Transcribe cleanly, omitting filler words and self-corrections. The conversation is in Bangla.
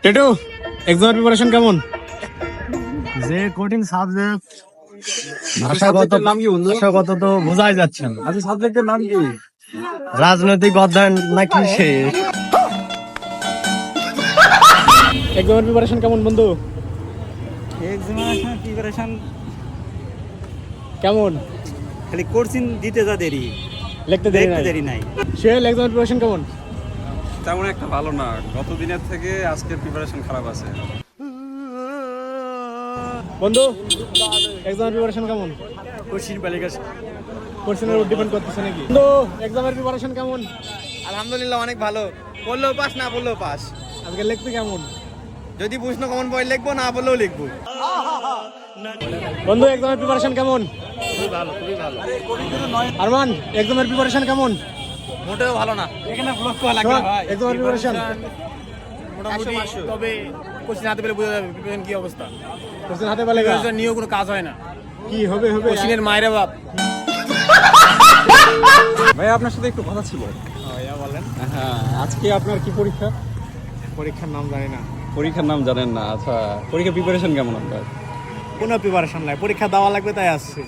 টেটু এক্সামের প্রিপারেশন কেমন? যে কঠিন সাবজেক্ট ভাষাগত নাম কি বন্ধু? ভাষাগত তো বোঝাই যাচ্ছে না। আচ্ছা, সাবজেক্টের নাম কি? রাজনৈতিক অধ্যয়ন নাকি সে এক্সামের প্রিপারেশন কেমন বন্ধু? এক্সামিনেশন প্রিপারেশন কেমন? খালি কোর্সিং দিতে যা দেরি, লিখতে দেখতে দেরি দেরি নাই। সোহেল এক্সামের প্রিপারেশন কেমন? তেমন একটা ভালো না, গত দিনের থেকে আজকের প্রিপারেশন খারাপ আছে। বন্ধু এক্সামের প্রিপারেশন কেমন? কোশ্চিন পালিকা কোশ্চেনের উপর ডিপেন্ড করতেছে নাকি? বন্ধু এক্সামের প্রিপারেশন কেমন? আলহামদুলিল্লাহ অনেক ভালো। পড়লেও পাস, না পড়লেও পাস। আজকে লিখতে কেমন? যদি প্রশ্ন কমন পড়ে লিখবো, না পড়লেও লিখবো। বন্ধু এক্সামের প্রিপারেশন কেমন? খুবই ভালো, খুবই ভালো। আরমান এক্সামের প্রিপারেশন কেমন? মোটেও ভালো না। এখানে ব্লক করা লাগবে সোহাগ, এক্সামের প্রিপারেশন মোটামুটি, তবে কোশ্চিন হাতে পেলে বোঝা যাবে প্রিপারেশন কি অবস্থা। কোশ্চেন হাতে পেলে প্রিপারেশন নিয়েও কোনো কাজ হয় না। কি হবে হবে কোশ্চিনের মায়ের বাপ। ভাই আপনার সাথে একটু কথা ছিল। ভাইয়া বলেন। হ্যাঁ, আজকে আপনার কি পরীক্ষা? পরীক্ষার নাম জানি না। পরীক্ষার নাম জানেন না? আচ্ছা, পরীক্ষা প্রিপারেশন কেমন আপনার? কোনো প্রিপারেশন নাই, পরীক্ষা দেওয়া লাগবে তাই আসছে।